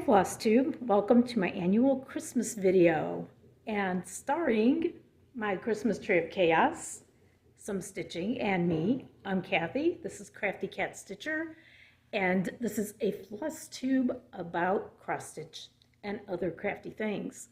Flosstube, welcome to my annual Christmas video and starring my Christmas tree of chaos, some stitching, and me. I'm Kathy, this is Crafty Cat Stitcher, and this is a Flosstube about cross stitch and other crafty things.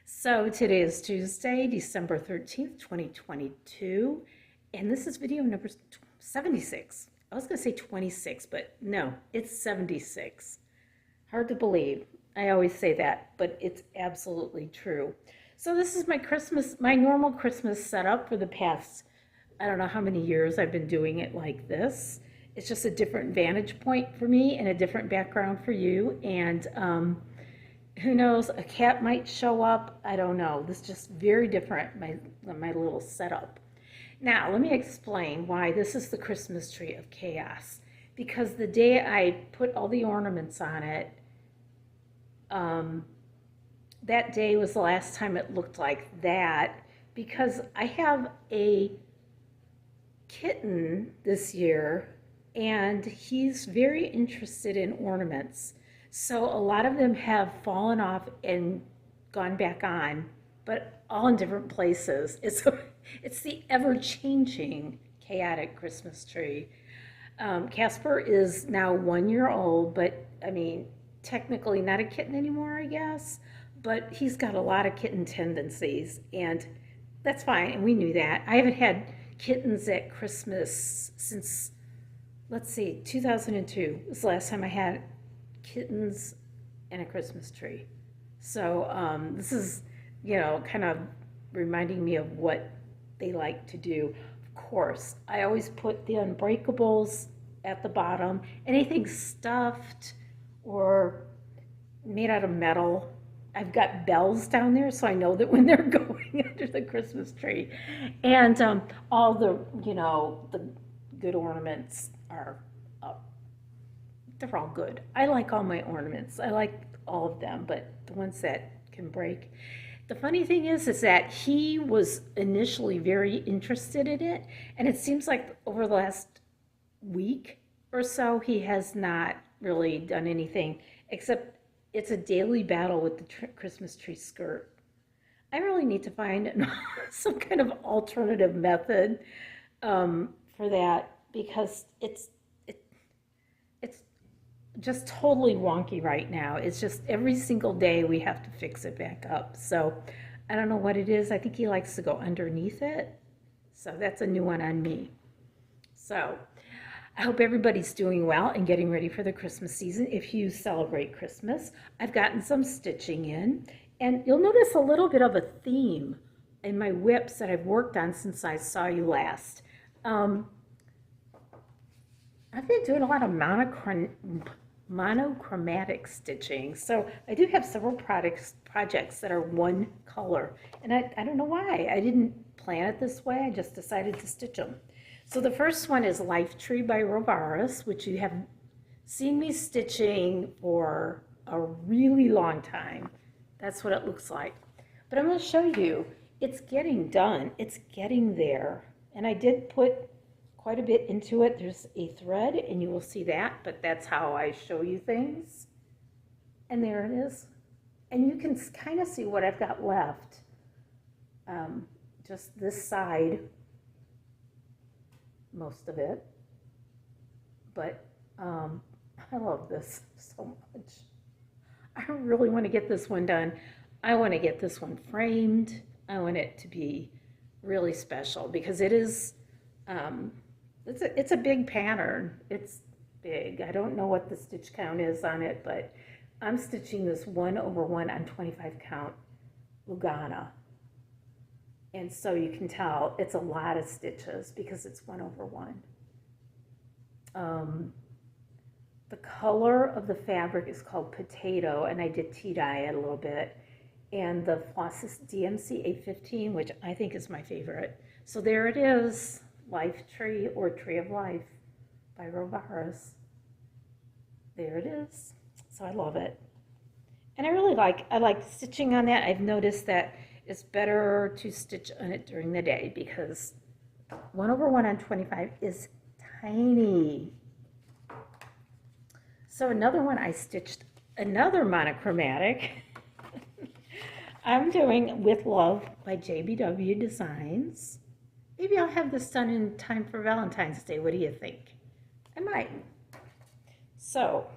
So today is Tuesday, December 13th, 2022, and this is video number 76. I was going to say 26, but no, it's 76. Hard to believe. I always say that, but it's absolutely true. So this is my normal Christmas setup for the past, I don't know how many years I've been doing it like this. It's just a different vantage point for me and a different background for you. And who knows, a cat might show up. I don't know. This is just very different, my little setup. Now, let me explain why this is the Christmas tree of chaos. Because the day I put all the ornaments on it, that day was the last time it looked like that, because I have a kitten this year and he's very interested in ornaments. So a lot of them have fallen off and gone back on, but all in different places. It's the ever-changing, chaotic Christmas tree. Casper is now 1 year old, but I mean, technically not a kitten anymore, I guess, but he's got a lot of kitten tendencies, and that's fine, and we knew that. I haven't had kittens at Christmas since, let's see, 2002 was the last time I had kittens and a Christmas tree. So this is, kind of reminding me of what they like to do. Of course, I always put the unbreakables at the bottom. Anything stuffed or made out of metal. I've got bells down there, so I know that when they're going under the Christmas tree. And all the, the good ornaments are up. They're all good. I like all my ornaments. I like all of them, but the ones that can break. The funny thing is that he was initially very interested in it, and it seems like over the last week or so, he has not really done anything, except it's a daily battle with the Christmas tree skirt. I really need to find some kind of alternative method for that, because it's just totally wonky right now. It's just every single day we have to fix it back up. So I don't know what it is. I think he likes to go underneath it. So that's a new one on me. So I hope everybody's doing well and getting ready for the Christmas season. If you celebrate Christmas, I've gotten some stitching in, and you'll notice a little bit of a theme in my whips that I've worked on since I saw you last. I've been doing a lot of monochromatic stitching, so I do have several projects that are one color, and I don't know why. I didn't plan it this way. I just decided to stitch them. So the first one is Life Tree by Rovaris, which you have seen me stitching for a really long time. That's what it looks like. But I'm going to show you, it's getting done. It's getting there. And I did put quite a bit into it. There's a thread, and you will see that, but that's how I show you things. And there it is. And you can kind of see what I've got left. Just this side, most of it, but I love this so much. I really want to get this one done. I want to get this one framed. I want it to be really special, because it is it's a big pattern. It's big. I don't know what the stitch count is on it, but I'm stitching this 1/1 on 25 count Lugana. And so you can tell it's a lot of stitches because it's 1/1. The color of the fabric is called Potato, and I did tea dye it a little bit. And the floss is DMC 815, which I think is my favorite. So there it is, Life Tree, or Tree of Life by Rovaris. There it is. So I love it. And I like stitching on that. I've noticed that it's better to stitch on it during the day, because 1/1 on 25 is tiny. So another one I stitched another monochromatic. I'm doing With Love by JBW Designs. Maybe I'll have this done in time for Valentine's Day. What do you think? I might. So,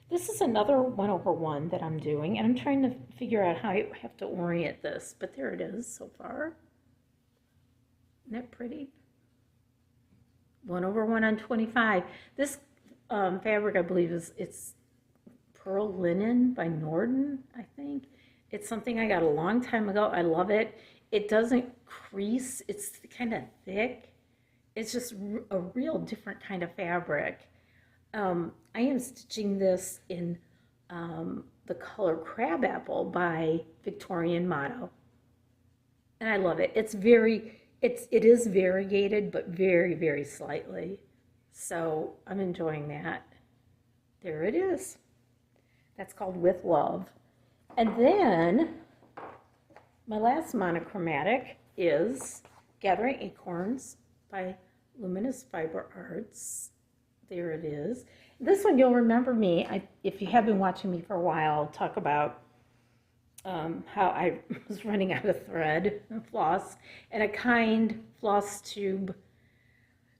this is another 1/1 that I'm doing, and I'm trying to figure out how I have to orient this, but there it is so far. Isn't that pretty? 1/1 on 25. This fabric, I believe, it's Pearl Linen by Norden, I think. It's something I got a long time ago. I love it. It doesn't crease. It's kind of thick. It's just a real different kind of fabric. I am stitching this in the color Crabapple by Victorian Motto. And I love it. It is variegated, but very, very slightly. So I'm enjoying that. There it is. That's called With Love. And then my last monochromatic is Gathering Acorns by Luminous Fiber Arts. There it is. This one, you'll remember me, if you have been watching me for a while, talk about how I was running out of thread and floss, and a kind Flosstube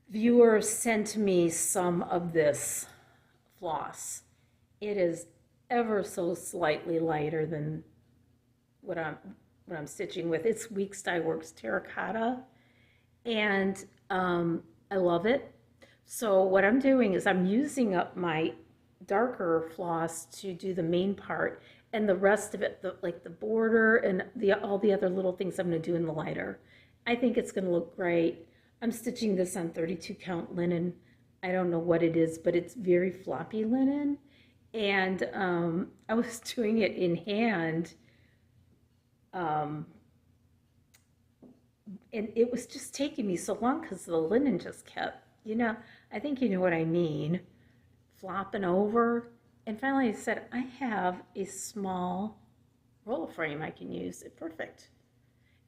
viewer sent me some of this floss. It is ever so slightly lighter than what I'm stitching with. It's Weeks Dye Works Terracotta, and I love it. So what I'm doing is I'm using up my darker floss to do the main part, and the rest of it, like the border and all the other little things, I'm going to do in the lighter. I think it's going to look great. I'm stitching this on 32 count linen. I don't know what it is, but it's very floppy linen. And I was doing it in hand. And it was just taking me so long because the linen just kept, I think you know what I mean, flopping over. And finally I said, I have a small roll frame I can use. It's perfect.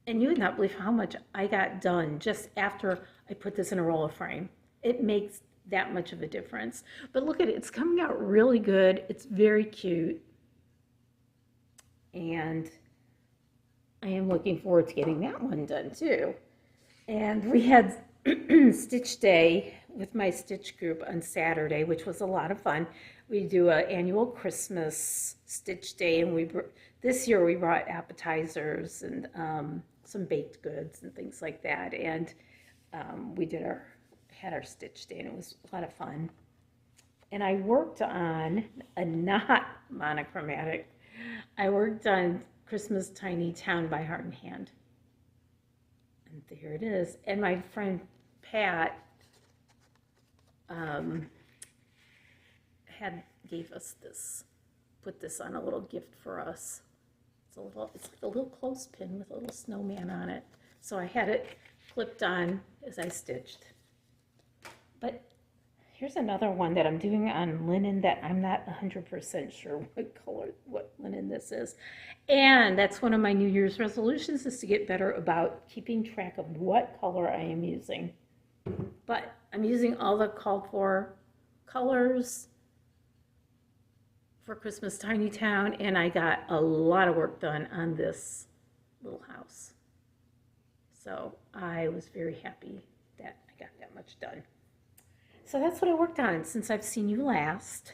And you would not believe how much I got done just after I put this in a roller frame. It makes that much of a difference. But look at it, it's coming out really good. It's very cute. And I am looking forward to getting that one done too. And we had Stitch Day with my stitch group on Saturday, which was a lot of fun. We do an annual Christmas Stitch Day, and this year we brought appetizers and some baked goods and things like that. And we had our Stitch Day, and it was a lot of fun. And I worked on a not monochromatic. I worked on Christmas Tiny Town by Heart and Hand. And there it is. And my friend Pat gave us this, put this on a little gift for us. It's like a little clothespin with a little snowman on it. So I had it clipped on as I stitched. But here's another one that I'm doing on linen that I'm not 100% sure what linen this is. And that's one of my New Year's resolutions, is to get better about keeping track of what color I am using. But I'm using all the called for colors for Christmas Tiny Town, and I got a lot of work done on this little house. So I was very happy that I got that much done. So that's what I worked on since I've seen you last.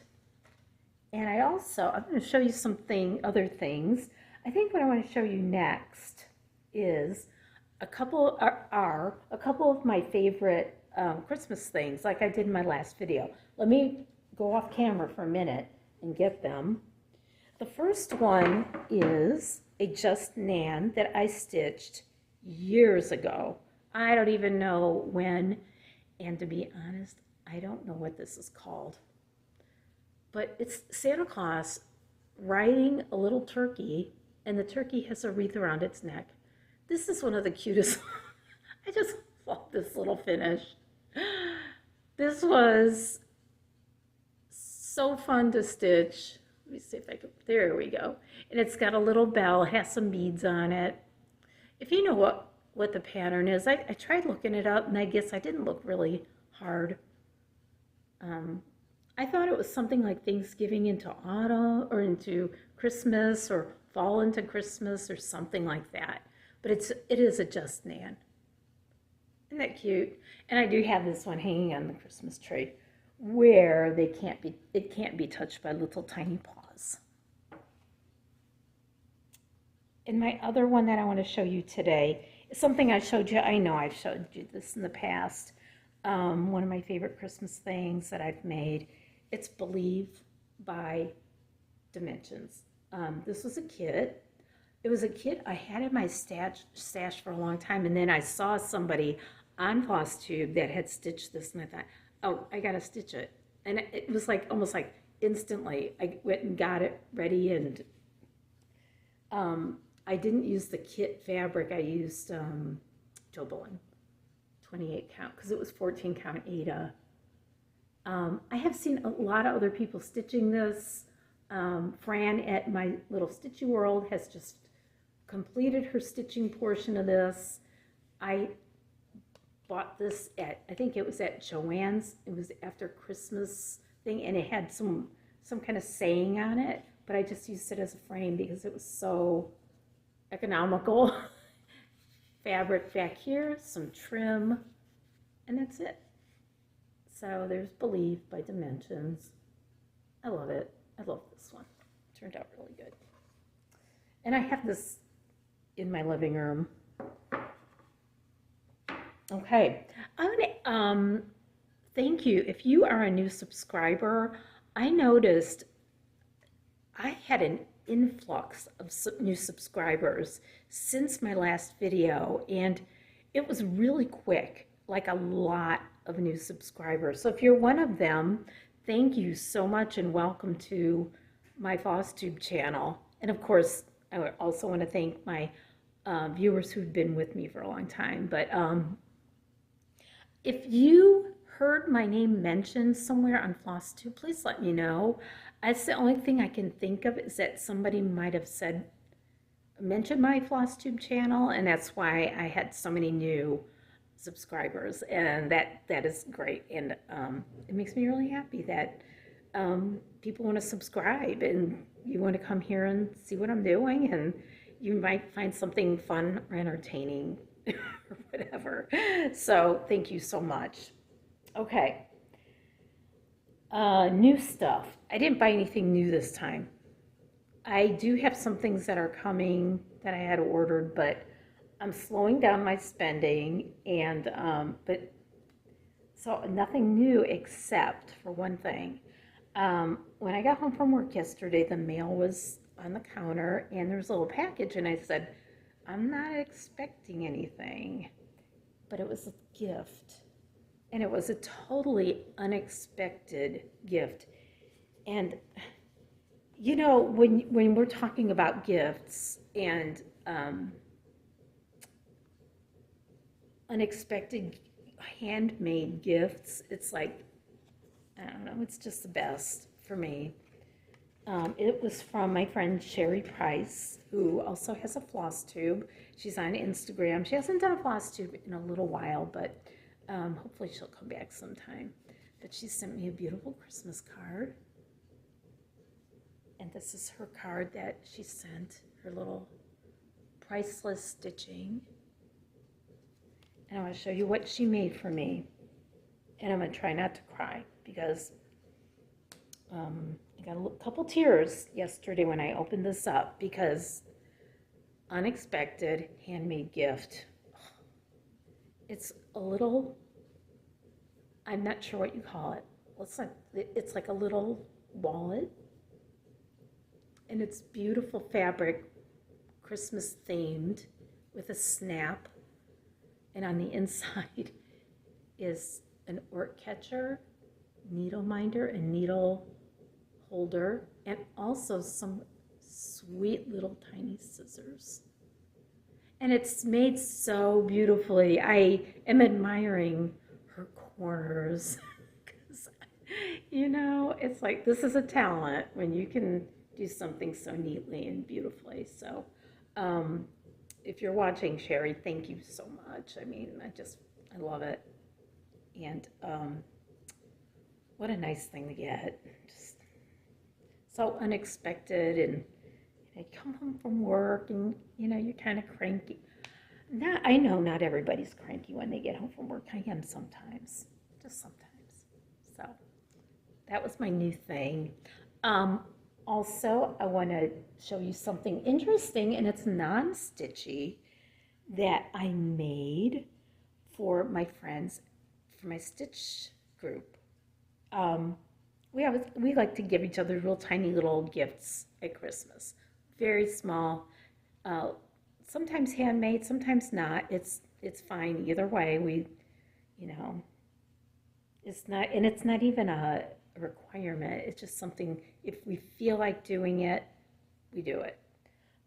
And I'm going to show you other things. I think what I want to show you next is a couple of my favorite Christmas things, like I did in my last video. Let me go off camera for a minute and get them. The first one is a Just Nan that I stitched years ago. I don't even know when, and to be honest, I don't know what this is called. But it's Santa Claus riding a little turkey, and the turkey has a wreath around its neck. This is one of the cutest. I just love this little finish. This was so fun to stitch. Let me see if I can, there we go. And it's got a little bell, has some beads on it. If you know what the pattern is, I tried looking it up, and I guess I didn't look really hard. I thought it was something like Thanksgiving into autumn or into Christmas or fall into Christmas or something like that. But it is a just Nan. Isn't that cute? And I do have this one hanging on the Christmas tree where it can't be touched by little tiny paws. And my other one that I want to show you today is something I showed you. I know I've showed you this in the past. One of my favorite Christmas things that I've made. It's Believe by Dimensions. This was a kit. It was a kit I had in my stash for a long time, and then I saw somebody on Flosstube that had stitched this, and I thought, oh, I gotta stitch it. And it was like almost like instantly. I went and got it ready, and I didn't use the kit fabric. I used Jobolin 28 count because it was 14 count Aida. I have seen a lot of other people stitching this. Fran at My Little Stitchy World has just completed her stitching portion of this. I bought this at, I think it was at Joann's. It was after Christmas thing, and it had some kind of saying on it, but I just used it as a frame because it was so economical. Fabric back here, some trim, and that's it. So there's Believe by Dimensions. I love it. I love this one. It turned out really good. And I have this in my living room. Okay, I'm gonna thank you. If you are a new subscriber, I noticed I had an influx of new subscribers since my last video, and it was really quick, like a lot of new subscribers. So if you're one of them, thank you so much and welcome to my Flosstube channel. And of course, I also want to thank my viewers who've been with me for a long time. But if you heard my name mentioned somewhere on Flosstube, please let me know. That's the only thing I can think of, is that somebody might have mentioned my Flosstube channel, and that's why I had so many new subscribers, and that is great. And it makes me really happy that people want to subscribe and you want to come here and see what I'm doing, and you might find something fun or entertaining or whatever. So thank you so much. Okay. New stuff. I didn't buy anything new this time. I do have some things that are coming that I had ordered, but I'm slowing down my spending, and but so nothing new except for one thing. When I got home from work yesterday, the mail was on the counter, and there was a little package, and I said, I'm not expecting anything, but it was a gift. And it was a totally unexpected gift. And, you know, when we're talking about gifts and unexpected handmade gifts, it's like, I don't know, it's just the best for me. It was from my friend Sherry Price, who also has a Flosstube. She's on Instagram. She hasn't done a Flosstube in a little while, but hopefully she'll come back sometime. But she sent me a beautiful Christmas card. And this is her card that she sent, her little priceless stitching. And I want to show you what she made for me. And I'm going to try not to cry because I got a couple tears yesterday when I opened this up, because unexpected handmade gift. It's a little, I'm not sure what you call it. It's like a little wallet, and it's beautiful fabric, Christmas themed, with a snap, and on the inside is an orc catcher, needle minder, and needle holder, and also some sweet little tiny scissors. And it's made so beautifully. I am admiring her corners because, you know, it's like, this is a talent when you can do something so neatly and beautifully. So if you're watching, Sherry, thank you so much. I mean, I love it. And what a nice thing to get. Just so unexpected, and you come home from work and you're kind of cranky. I know not everybody's cranky when they get home from work. I am sometimes, just sometimes. So that was my new thing. Also, I want to show you something interesting, and it's non-stitchy, that I made for my friends, for my stitch group. We like to give each other real tiny little gifts at Christmas. Very small, sometimes handmade, sometimes not. It's fine either way. It's not even a requirement. It's just something, if we feel like doing it, we do it.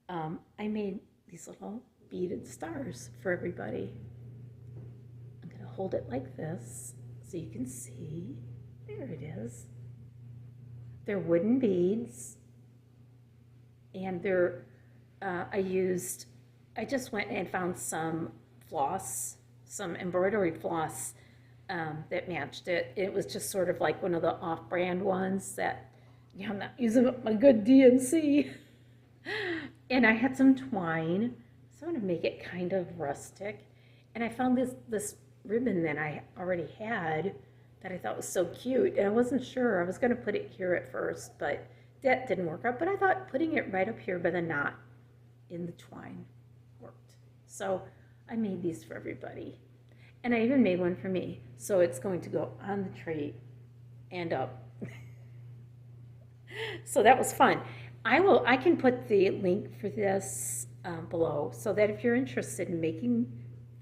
I made these little beaded stars for everybody. I'm gonna hold it like this so you can see. There it is. They're wooden beads, and I just went and found some floss, some embroidery floss that matched it. It was just sort of like one of the off-brand ones that, I'm not using my good DMC. And I had some twine, so I'm gonna make it kind of rustic. And I found this ribbon that I already had that I thought was so cute, and I wasn't sure. I was gonna put it here at first, but that didn't work out. But I thought putting it right up here by the knot in the twine worked. So I made these for everybody. And I even made one for me. So it's going to go on the tree and up. So that was fun. I can put the link for this below, so that if you're interested in making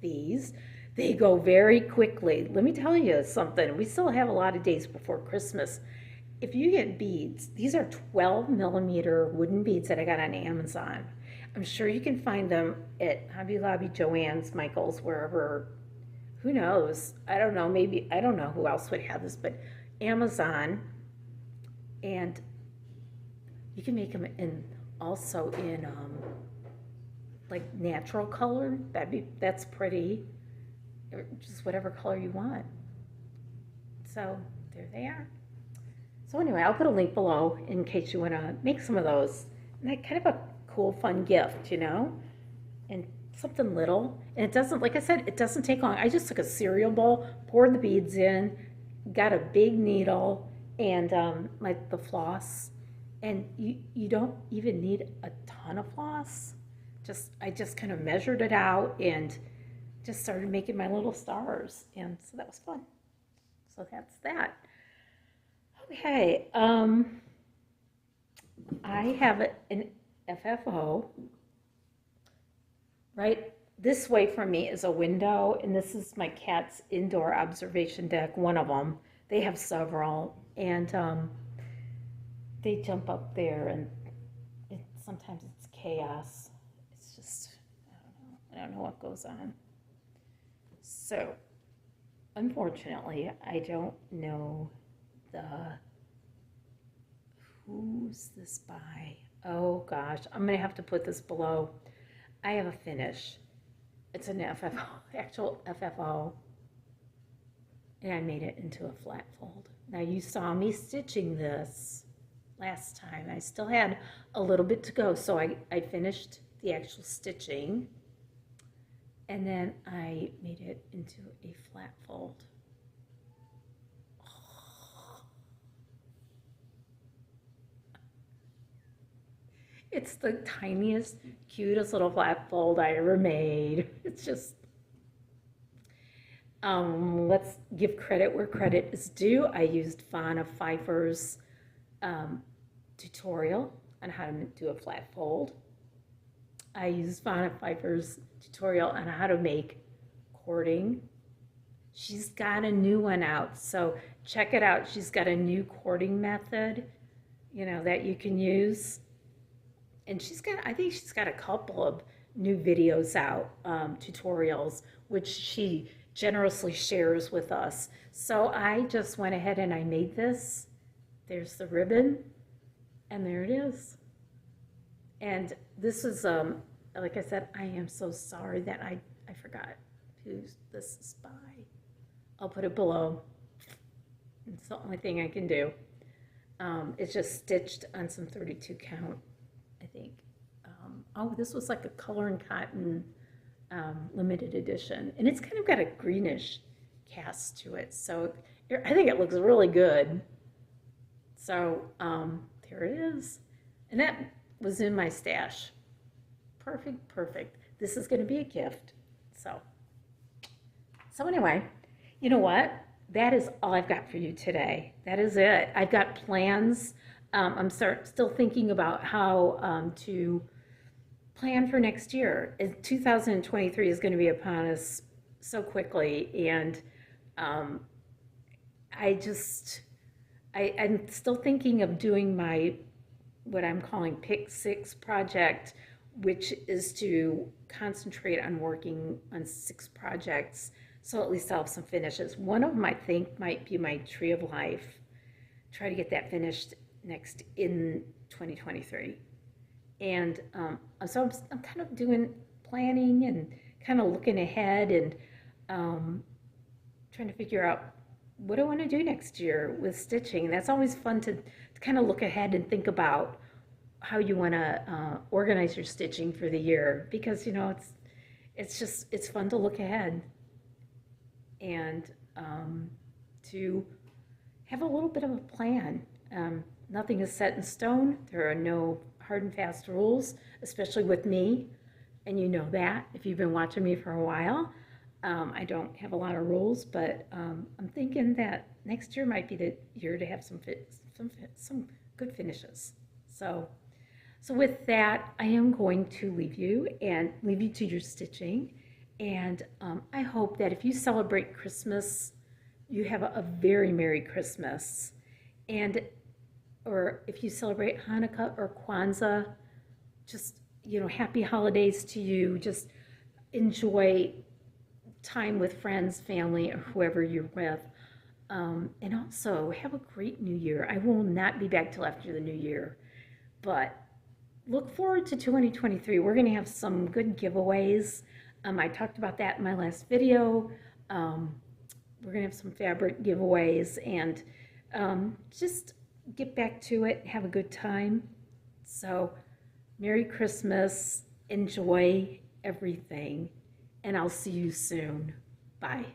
these, they go very quickly. Let me tell you something. We still have a lot of days before Christmas. If you get beads, these are 12mm wooden beads that I got on Amazon. I'm sure you can find them at Hobby Lobby, Joann's, Michael's, wherever. Who knows? I don't know. Maybe, I don't know who else would have this, but Amazon. And you can make them also in like natural color. That's pretty. Or just whatever color you want. So there they are. So anyway, I'll put a link below in case you want to make some of those. And that kind of a cool, fun gift, and something little. And it doesn't, like I said, it doesn't take long. I just took a cereal bowl, poured the beads in, got a big needle, and like the floss. And you don't even need a ton of floss. I just kind of measured it out and just started making my little stars. And so that was fun. So that's that. Okay, I have an FFO. Right this way from me is a window, and this is my cat's indoor observation deck, one of them. They have several, and they jump up there, and sometimes it's chaos. It's just, I don't know what goes on. So, unfortunately, I don't know who's this by. Oh gosh, I'm gonna have to put this below. I have a finish. It's an FFO, actual FFO, and I made it into a flat fold. Now you saw me stitching this last time. I still had a little bit to go, so I finished the actual stitching, and then I made it into a flat fold. It's the tiniest, cutest little flat fold I ever made. It's just, let's give credit where credit is due. I used Fauna Pfeiffer's tutorial on how to do a flat fold. I used Fauna Pfeiffer's tutorial on how to make cording. She's got a new one out, so check it out. She's got a new cording method, that you can use. And I think she's got a couple of new videos out, tutorials, which she generously shares with us. So I just went ahead and I made this. There's the ribbon, and there it is. And this is, like I said, I am so sorry that I forgot who this is by. I'll put it below. It's the only thing I can do. It's just stitched on some 32 count, I think. Oh, this was like a color and cotton limited edition. And it's kind of got a greenish cast to it. So I think it looks really good. So there it is. And that was in my stash. Perfect, perfect. This is going to be a gift. So anyway, you know what? That is all I've got for you today. That is it. I've got plans. I'm still thinking about how to plan for next year. 2023 is going to be upon us so quickly, and I'm still thinking of doing my what I'm calling Pick Six project, which is to concentrate on working on 6 projects, so at least I'll have some finishes. One of them I think might be my Tree of Life. Try to get that finished next in 2023. And so I'm kind of doing planning and kind of looking ahead and trying to figure out what I want to do next year with stitching. That's always fun to kind of look ahead and think about how you want to organize your stitching for the year, because you know it's fun to look ahead and to have a little bit of a plan. Nothing is set in stone. There are no hard and fast rules, especially with me, and you know that if you've been watching me for a while. I don't have a lot of rules, but I'm thinking that next year might be the year to have some good finishes. So with that, I am going to leave you to your stitching, and I hope that if you celebrate Christmas, you have a very Merry Christmas, or if you celebrate Hanukkah or Kwanzaa, just happy holidays to you. Just enjoy time with friends, family, or whoever you're with. And also have a great new year. I will not be back till after the new year, but look forward to 2023. We're going to have some good giveaways. I talked about that in my last video. We're going to have some fabric giveaways, and just get back to it, have a good time. So Merry Christmas, enjoy everything, and I'll see you soon. Bye.